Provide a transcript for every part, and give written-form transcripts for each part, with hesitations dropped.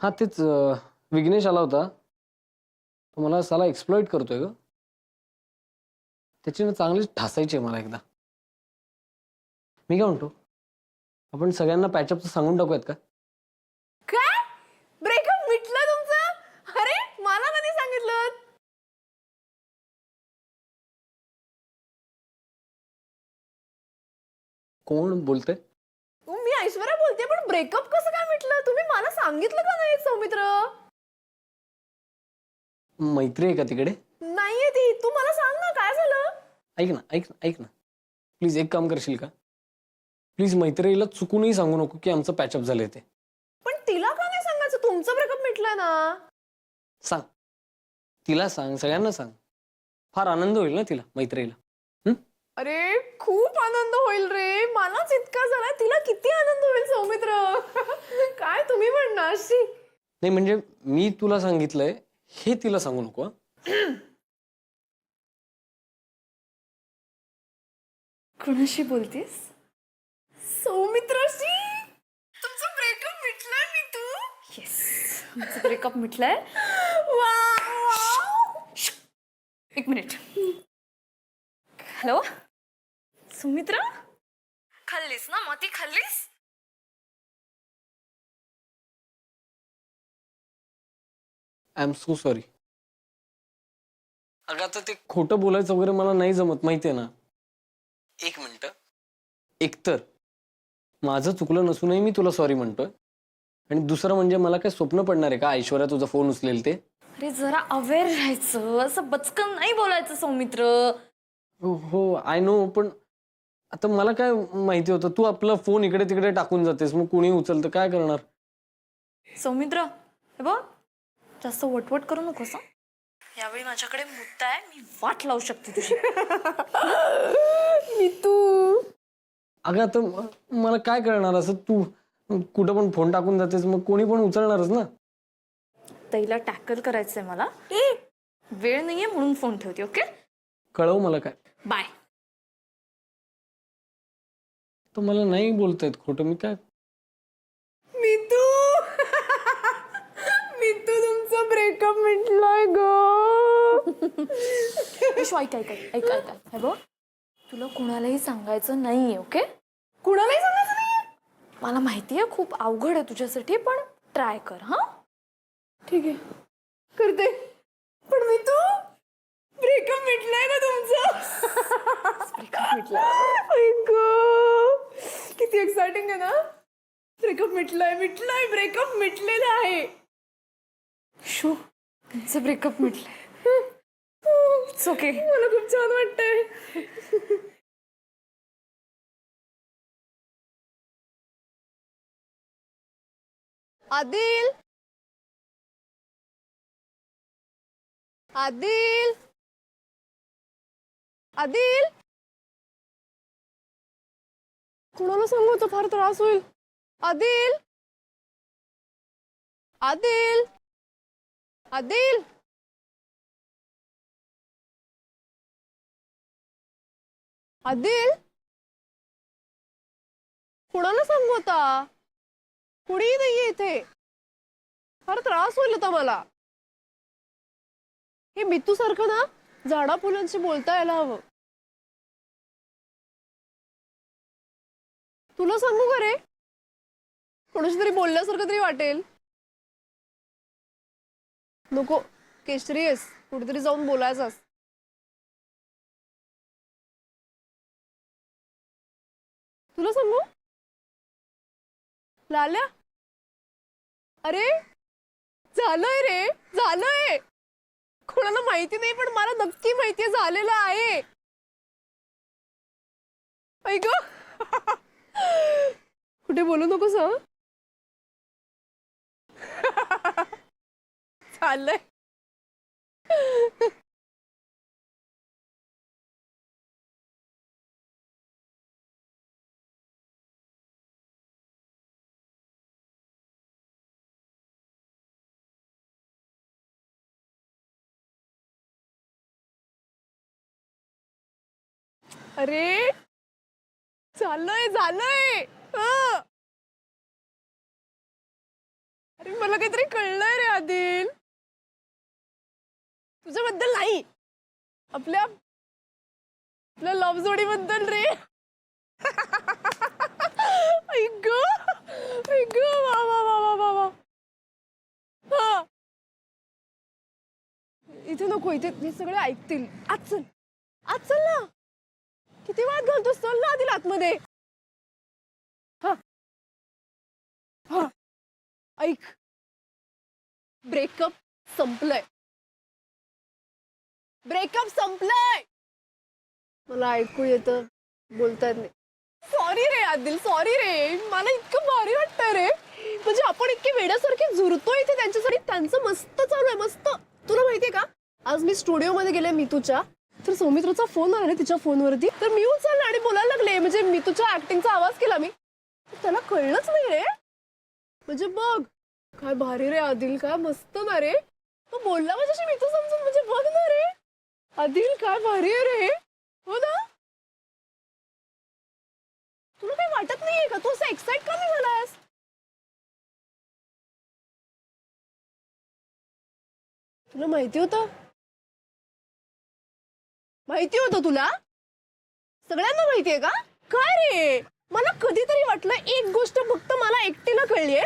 हा तेच विघ्नेश आला होता. तो मला साला एक्सप्लॉइट करतोय ग. त्याची ना चांगलीच ठासायची आहे मला एकदा. मी काय म्हणतो, आपण सगळ्यांना पॅचअपचं सांगून टाकूयात का? काय ब्रेकअप मिटलं तुमचं? अरे मला कधी सांगितलं? कोण बोलतंय? मी ऐश्वर्या बोलते, पण ब्रेकअप कसं काय मिटलं? तुम्ही मला सांगितलं का नाही सौमित्र? मैत्री आहे का तिकडे? नाहीये ती. तू मला सांग ना काय झालं? ऐक ना प्लीज एक काम करशील का? प्लीज मैत्रिणीला चुकूनही सांगू नको की आमचं पॅचअप झालंय ते. पण तिला का नाही सांगायचं? तुमचं ब्रेकअप मिटलंय ना. सांग, तिला सांग, सगळ्यांना सांग. फार आनंद होईल ना तिला, मैत्रिणीला. अरे खूप आनंद होईल रे. मलाच इतका झालाय, तिला किती आनंद होईल सौमित्र. काय तुम्ही म्हणणार अशी? नाही म्हणजे मी तुला सांगितलंय हे तिला सांगू नको. कोणाशी बोलतेस? सौमित्राशी. तुमचं ब्रेकअप मिटलंय मी तू. येस, तुमचं ब्रेकअप मिटलंय. एक मिनिट. हॅलो सुमित्रा, खाल्लीस ना मोती? खाल्लीस? I am so sorry. अगं आता ते खोटं बोलायचं वगैरे मला नाही जमत, माहितीये ना. एक मिनिट. एकतर माझं चुकलं नसूनही मी तुला सॉरी म्हणतोय, आणि दुसरं म्हणजे मला काय स्वप्न पडणार आहे का ऐश्वर्या तुझा फोन उचलेल ते? अरे जरा अवेअर राहायचं, असं बचकन नाही बोलायचं सौमित्र. हो आय नो, पण आता मला काय माहिती होतं तू आपला फोन इकडे तिकडे टाकून जातेस, मग कुणी उचलतं काय करणार? सौमित्र हे बघ, जास्त वटवट करू नकोस. यावेळी माझ्याकडे मुद्दा आहे, मी वाट लावू शकते तुझी. मी तू अगं आता मला काय करणार, असं तू कुठं पण फोन टाकून जातेस, मग कोणी पण उचलणारच ना. तैला टॅकल करायचंय मला. वेळ नाहीये म्हणून फोन ठेवते. ओके, कळव मला काय. बाय. तर मला नाही बोलता येत खोटं, मी काय. मितू मितू तुमचं ब्रेकअप मिटलंय ग. ऐक ऐक ऐक ऐक ऐक हे बघ, तुला कुणालाही सांगायचं नाहीये. ओके, कुणालाही सांगायचं नाहीये. मला माहितीये खूप अवघड आहे तुझ्यासाठी, पण ट्राय कर. हा ठीक आहे, करते. पण मितू ब्रेकअप मिटलंय का तुमचं? ब्रेकअप मिटलंय. किती एक्साइटिंग आहे ना. ब्रेकअप मिटलंय मिटलंय ब्रेकअप मिटलेलं आहे. शो तुमचं ब्रेकअप मिटलंय. इट्स ओके, मला खूप छान वाटतंय. आदिल, आदिल, आदिल. कुणाला सांगू तर फार त्रास होईल. आदिल, आदिल, आदिल. आदिल, कुणाला सांगू आता? कुणीही नाहीये इथे. फार त्रास होईल होता मला. हे मितू सारखं ना झाडा फुलांशी बोलता यायला हवं. तुला सांगू का रे, कोणाशी तरी बोलल्यासारखं तरी वाटेल. नको, केशरी आहेस, कुठेतरी जाऊन बोलायचास. तुला सांगू लाल्या, अरे झालंय रे, झालंय. कोणाला माहिती नाही, पण मला नक्की माहितीये झालेलं आहे. ऐक कुठे बोलू नकोस. हं झालंय. अरे झालंय झालंय. अरे मला काहीतरी बद्दल नाही, आपल्या लव्ह जोडी बद्दल रे. ऐक ऐक वा वा वा वा वा वा. हा. इथे नको, इथे हे सगळे ऐकतील. आज चल, आज चल ना. किती वाद घालतोस, चल ना आधी आतमध्ये. हा हा. ऐक, ब्रेकअप संपलंय. ब्रेकअप संपलंय. मला ऐकू येतं, बोलता येत नाही. सॉरी रे आदिल, सॉरी रे. मला इतकं भारी वाटतंय रे. म्हणजे आपण इतके वेड्यासारखे झुरतोय इथे त्यांच्यासाठी. त्यांचं मस्त चालू आहे, मस्त. तुला माहितीये का, आज मी स्टुडिओ मध्ये गेले मितूच्या, तर सौमित्रचा फोन आला तिच्या फोनवरती. तर मी उचलला आणि बोलायला लागले. म्हणजे मितूच्या ऍक्टिंगचा आवाज केला मी. त्याला कळलंच नाही रे. म्हणजे बघ काय भारी रे आदिल, काय मस्त ना रे. तो बोलला माझ्याशी मितू समजून. म्हणजे बघ ना रे आदिल, काय भारी आहे रे. हो ना. तुला काही वाटत नाहीये का, तू असं एक्साइट का नाही झालास? तुला माहिती होतं, माहिती होतं तुला? सगळ्यांना माहितीये का? काय रे, मला कधीतरी वाटलं एक गोष्ट फक्त मला एकटीला कळलीये.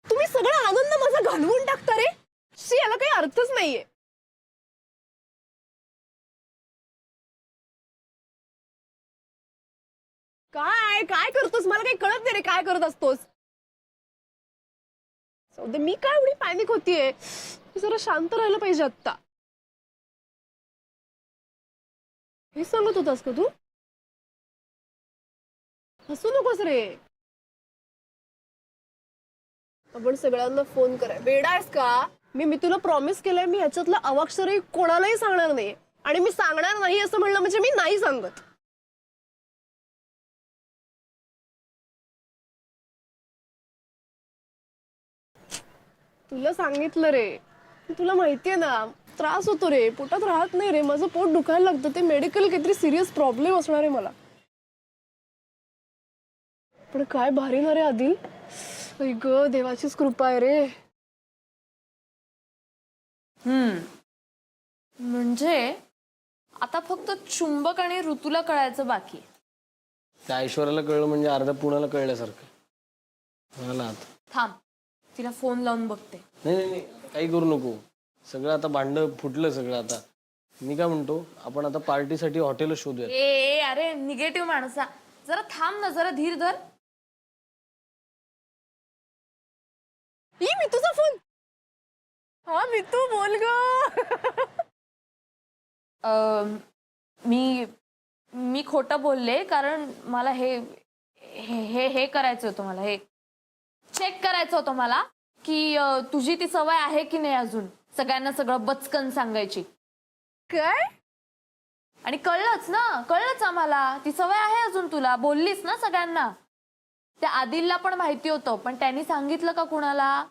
तुम्ही सगळा आनंद माझा घालवून टाकता रे. शी, याला काही अर्थच नाहीये. काय काय करतोस, मला काही कळत नाही रे, काय करत असतोस. सौदे, मी काय एवढी पॅनिक होतीये. तू जरा शांत राहिलं पाहिजे आता. हे सांगत होतास का तू? हसू नकोस रे. आपण सगळ्यांना फोन कराय. वेडा आहेस का? मी तुला प्रॉमिस केलंय, मी ह्याच्यातलं अवाक्षरही कोणालाही सांगणार नाही. आणि मी सांगणार नाही असं म्हणलं म्हणजे मी नाही सांगत. तुला सांगितलं रे. तुला माहितीये ना, त्रास होतो रे, पोटात राहत नाही रे, माझं पोट दुखायला लागतं. ते मेडिकल काहीतरी सिरियस प्रॉब्लेम असणार आहे मला. पण काय भारी ना रे आदिल. ग, देवाचीच कृपा आहे रे. म्हणजे आता फक्त चुंबक आणि ऋतूला कळायचं बाकी आहे. त्या ऐश्वर्याला कळलं म्हणजे अर्ध्या पुण्याला कळल्यासारखं मला आता. थांब, तिला फोन लावून बघते. नाही नाही नाही, काही करू नको. सगळं आता भांडं फुटलं सगळं. आता मी काय म्हणतो, आपण आता पार्टीसाठी हॉटेल शोधूया. ए अरे निगेटिव्ह माणसा, जरा थांब ना, जरा धीर धर. मितूचा फोन. हा मितू, बोल ग. मी मी खोटं बोलले, कारण मला हे हे हे करायचं होतं. मला हे चेक करायचं होतं मला, की तुझी ती सवय आहे की नाही अजून सगळ्यांना सगळं बचकन सांगायची. काय? आणि कळलंच ना, कळलंच आम्हाला ती सवय आहे अजून तुला. बोललीस ना सगळ्यांना. त्या आदिलला पण माहिती होतं, पण त्यांनी सांगितलं का कुणाला?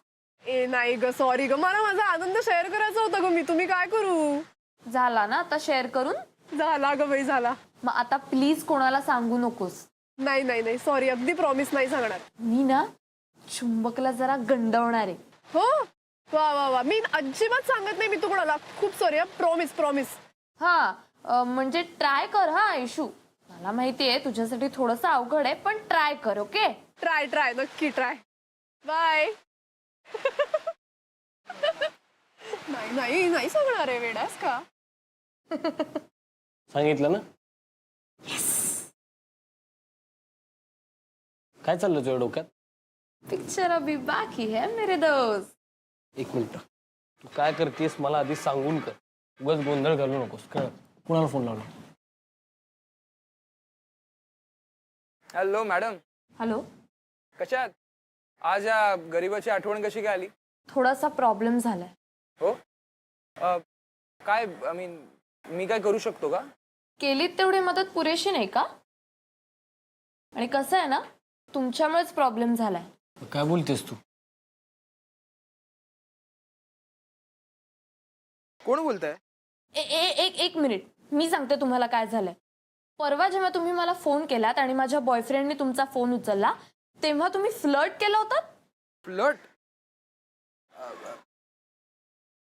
ए नाही ग, सॉरी ग, मला माझा आनंद शेअर करायचा होता ग. मी तुम्ही काय करू. झाला ना आता शेअर करून? झाला ग बाई, झाला. मग आता प्लीज कोणाला सांगू नकोस. नाही नाही नाही, सॉरी, अगदी प्रॉमिस नाही सांगणार. मी ना चुंबकला जरा गंडवणार आहे. हो, वा वा वा. मी अजिबात सांगत नाही मी तू कोणाला. खूप सॉरी, प्रॉमिस प्रॉमिस. हा म्हणजे ट्राय कर. हा आयुषू, मला माहितीये तुझ्यासाठी थोडंसं अवघड आहे, पण ट्राय कर. ओके, ट्राय ट्राय, नक्की ट्राय. बाय. नाही नाही नाही सांगणार आहे, वेडास का. सांगितलं ना. काय चाललं तुझ्या डोक्यात? पिक्चर अभी बाकी है मेरे दोस्त. एक मिनिट, तू काय करतेस मला आधी सांगून कर. उगाच गोंधळ घालू नकोस. कळ, कुणाला फोन लावला? Hello madam, hello. कशात? आज या गरीबाची आठवण कशी काय आली? थोडासा प्रॉब्लेम झालाय. हो, काय आय मीन, मी काय करू शकतो का? केलीत तेवढी मदत पुरेशी नाही का? आणि कसं आहे ना, तुमच्यामुळेच प्रॉब्लेम झालाय. काय बोलतेस तू? कोण बोलताय? एक मिनिट, मी सांगते तुम्हाला काय झालंय. परवा जेव्हा तुम्ही मला फोन केलात आणि माझ्या बॉयफ्रेंडने तुमचा फोन उचलला, तेव्हा तुम्ही फ्लर्ट केला होता. फ्लर्ट?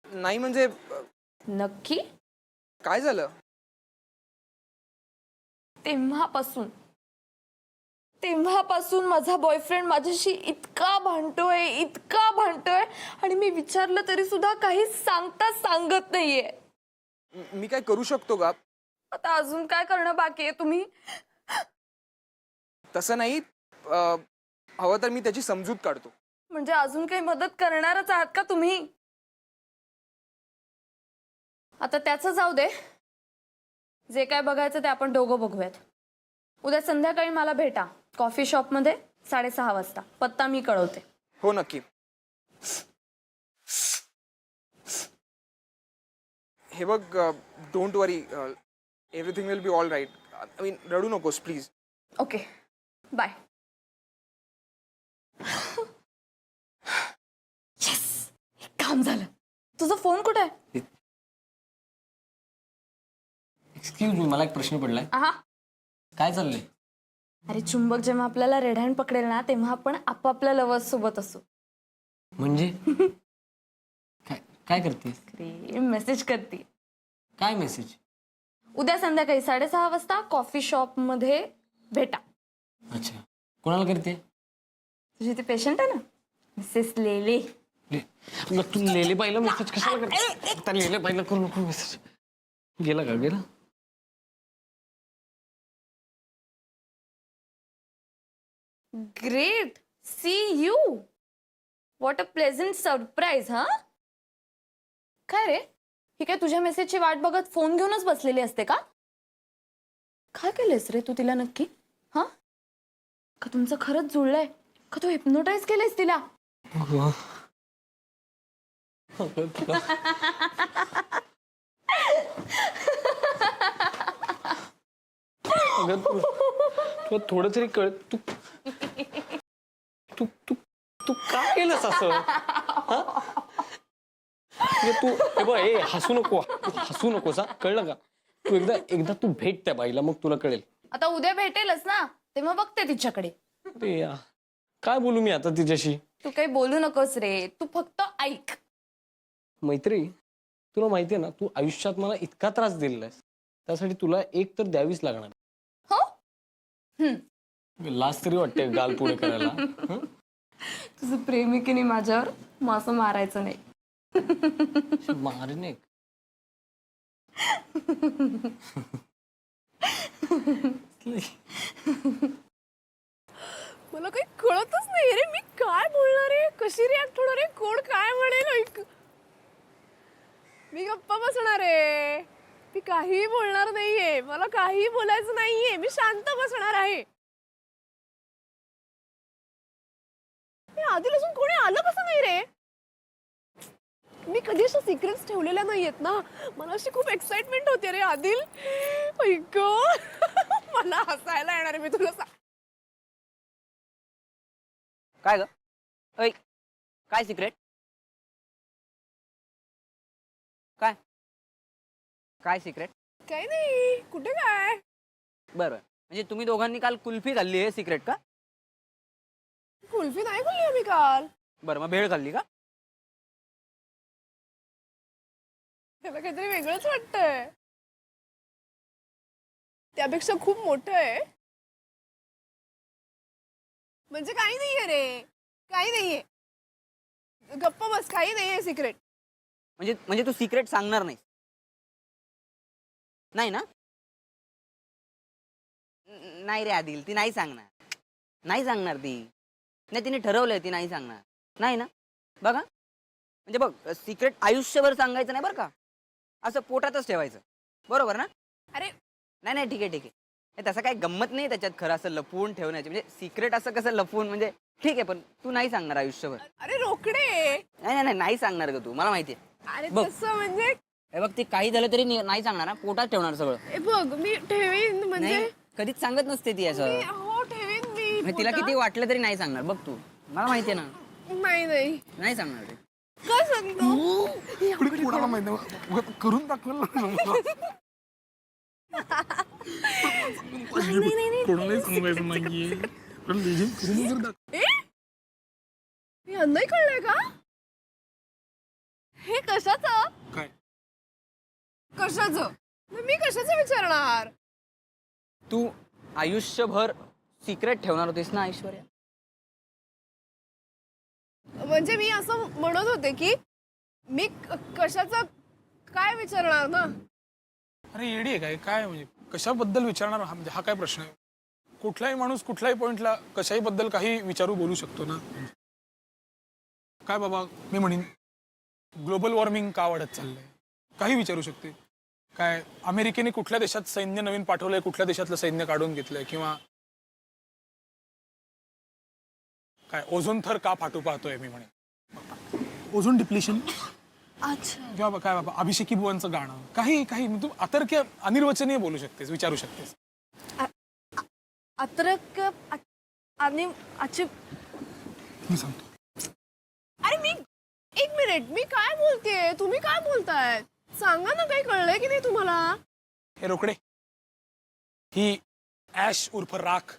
नाही म्हणजे नक्की? काय झालं? तेव्हापासून तेव्हापासून माझा बॉयफ्रेंड माझ्याशी इतका भांडतोय आणि मी विचारलं तरी सुद्धा काही सांगत नाहीये. मी काय करू शकतो का? आता अजून काय करणं बाकी आहे? तुम्ही तसं नाही, हवं तर मी त्याची समजूत काढतो. म्हणजे अजून काही मदत करणारच आहात का तुम्ही? आता त्याचं जाऊ दे, जे काय बघायचं ते आपण दोघं बघूयात. उद्या संध्याकाळी मला भेटा कॉफी शॉप मध्ये 6:30 वाजता. पत्ता मी कळवते. हो नक्की. हे बघ, don't worry, everything will be all right. I mean, रडू नकोस प्लीज. Okay, bye. येस, काम झालं. तुझा फोन कुठे आहे? एक्सक्यूज मी, मला एक प्रश्न पडलाय. आहा, काय चाललंय? अरे चुंबक जेव्हा आपल्याला रेड हँड पकडेल ना, तेव्हा आपण आपापल्या लवर्स सोबत असू. म्हणजे काय काय करतेस? मेसेज करते. काय मेसेज? उद्या संध्याकाळी 6:30 वाजता कॉफी शॉप मध्ये भेटा. अच्छा, कोणाला करते? तुझी ती पेशंट आहे ना, मिसेस लेले. मग तू लेले पाहिलं मेसेज कशाला करते? आता लेले पाहिलं करू नको मेसेज. गेला का? गेला? Great, see you. What a pleasant surprise. हा, काय रे, ही काय तुझ्या मेसेजची वाट बघत फोन घेऊनच बसलेली असते का? काय केलंयस रे तू तिला नक्की? हा, का तुमचं खरंच जुळलंय? का तू हिप्नोटाइज केलंयस तिला? अगं तू थोडं तरी कळ. तू तू तू तू काय केलंस असं? म्हणजे तू हे बघ, हे हसू नको, तू हसू नकोस. हा, कळलं का? तू एकदा तू भेट त्या बाईला, मग तुला कळेल. आता उद्या भेटेलच ना, तेव्हा बघते तिच्याकडे. अरे यार, काय बोलू मी आता तिच्याशी? तू काही बोलू नकोस रे, तू फक्त ऐक. मैत्री, तुला माहितीये ना, तू आयुष्यात मला इतका त्रास दिलेला आहेस, त्यासाठी तुला एक तर द्यावीच लागणार. हो, लाज तरी वाटते गाल पुढे करायला. हं? तुझं प्रेम आहे की नाही माझ्यावर, मग असं मारायचं नाही. मारणे. मला काही कळतच नाही रे, मी काय बोलणार आहे, कशी रिॲक्ट होणार आहे, कोण काय म्हणेल. मी गप्पा बसणार आहे, मी काहीही बोलणार नाहीये, मला काहीही बोलायचं नाहीये, मी शांत बसणार आहे. आधी अजून कोणी आलं कसं नाही रे? मी कधी अशा सिक्रेट्स ठेवलेल्या नाहीयेत ना, मला अशी खूप एक्साइटमेंट होते रे आदिल. ऐक, मला हसायला येणार आहे, मी तुला काय ग? ऐक, काय सिक्रेट? काय काय सिक्रेट? काही नाही, कुठे काय. बरं, म्हणजे तुम्ही दोघांनी काल कुल्फी खाल्ली आहे, सिक्रेट का? कुल्फी नाही खाल्ली आम्ही काल. बरं, मग भेळ खाल्ली का? त्याला काहीतरी वेगळंच वाटतंय, त्यापेक्षा खूप मोठं आहे. म्हणजे काही नाहीये रे, काही नाहीये, गप्प बस, काही नाहीये सिक्रेट. म्हणजे तू सिक्रेट सांगणार नाही? नाही ना? नाही रे आदिल, ती नाही सांगणार ती. नाही, तिने ठरवलंय ती नाही सांगणार. नाही ना? बघा, म्हणजे बघ, सिक्रेट आयुष्यभर सांगायचं नाही बरं का, असं पोटातच ठेवायचं, बरोबर ना? अरे नाही, ठीक आहे. तसं काही गंमत नाही त्याच्यात खरं, असं लपवून ठेवण्याची. म्हणजे सिक्रेट असं कसं लपवून, म्हणजे ठीक आहे, पण तू नाही सांगणार आयुष्यभर. अरे रोकडे, नाही सांगणार ग तू, मला माहितीये. अरे बघ. तसं म्हणजे हे बघ, ते काही झालं तरी नाही सांगणार, पोटात ठेवणार सगळं. ए बघ, मी ठेवीन, म्हणजे नाही, कधीच सांगत नसते ती असं. हो ठेवीन मी म्हणजे तिला किती वाटलं तरी नाही सांगणार, बघ तू, मला माहितीये ना. नाही सांगणार ते. काय सांगतो करून दाखवलं नाही कळलंय का? हे कशाचं? काय? कशाचं? मग मी कशाचं विचारणार? तू आयुष्यभर सिक्रेट ठेवणार होतीस ना ऐश्वर्या? म्हणजे मी असं म्हणत होते की मी कशाचं काय विचारणार ना. अरे येडी आहे काय काय म्हणजे कशाबद्दल विचारणार म्हणजे हा काय प्रश्न आहे? कुठलाही माणूस कुठल्याही पॉइंटला कशाही बद्दल काही विचारू बोलू शकतो ना. काय बाबा मी म्हणेन ग्लोबल वॉर्मिंग का वाढत चाललंय काही विचारू शकते. काय अमेरिकेने कुठल्या देशात सैन्य नवीन पाठवलंय, कुठल्या देशातलं सैन्य काढून घेतलंय, किंवा काय ओझोन थर का फाटू पाहतोय मी म्हणे ओझोन डिप्लिशन, अच्छा. किंवा काय बाबा अभिषेकी बुवांचं गाणं, काही काही तू अतर्क्य अनिर्वचनीय बोलू शकतेस, विचारू शकतेस. अत्रक आणि मी सांगतो. अरे मी एक मिनिट, मी काय बोलतेय, तुम्ही काय बोलताय? सांगा ना, काही कळलंय की नाही तुम्हाला? हे रोकडे, ही ऍश उर्फ राख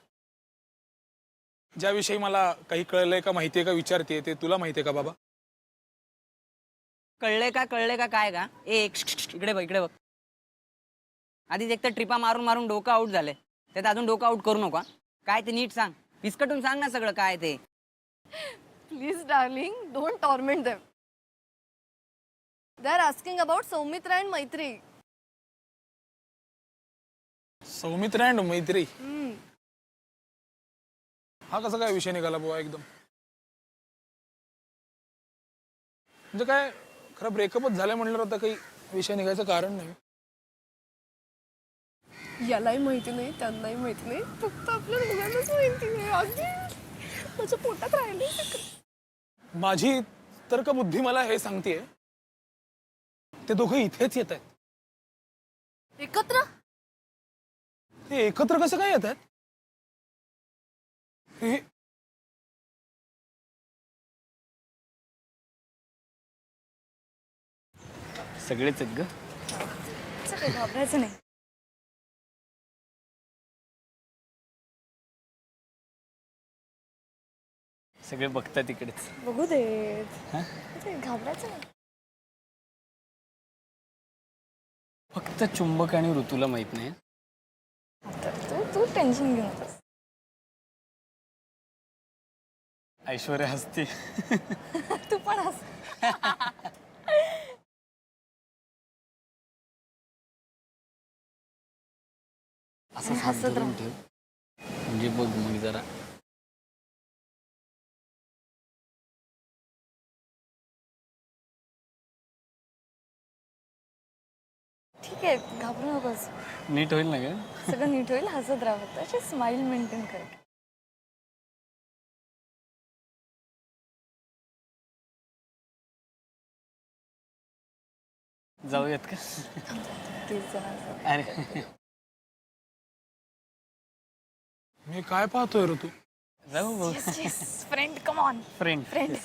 ज्याविषयी मला काही कळलंय का माहितीये का विचारते, ते तुला माहितीये का बाबा? कळलंय का काय का? इकडे बघ इकडे बघ. आधीच एक तर ट्रिपा मारून मारून डोकं आउट झालंय, त्यात अजून डोकं आउट करू नका. काय ते नीट सांग, विस्कटून सांग ना सगळं काय ते. Please darling, don't torment them. They are asking about Saumitra and Maitri. Saumitra and मैत्री हा कसा काय विषय निघाला बुवा एकदम? म्हणजे काय खरं ब्रेकअपच झालंय म्हणलं आता काही विषय निघायचं कारण नाही. यालाही माहिती नाही, त्यांनाही माहिती नाही, फक्त आपल्या दोघांनाच माहिती नाही. अगदी माझ्या पोटात राहिले. माझी तर्कबुद्धी मला हे सांगतेय ते दोघं इथेच येत आहेत. एकत्र? ते एकत्र कसं काय येत आहेत? हे सगळेच आहेत ग. काही घाबरायचं नाही. सगळे बघतात इकडेच. बघू देत. घाबरायचं नाही. फक्त चुंबक आणि ऋतूला माहित नाही. तू तू टेन्शन घेऊ नकोस. ऐश्वर्या हसते. तू पण हस. असं हात धरून ठेव म्हणजे बघ मग जरा. ठीक आहे, घाबरू नकोस. नीट होईल ना ग? सगळं नीट होईल. हसत राहत अशी स्माइल मेंटेन कर. जाऊयात का? प्लीज जरा. अरे मी काय पाहतोय ऋतू? जाऊ बघ. Friend, come on. Friend friend.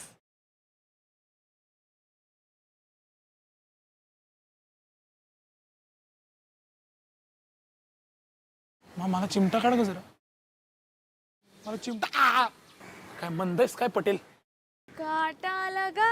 मला चिमटा काढ ग जरा. मला चिमटा काय मंद आहेस काय पटेल? काटा लगा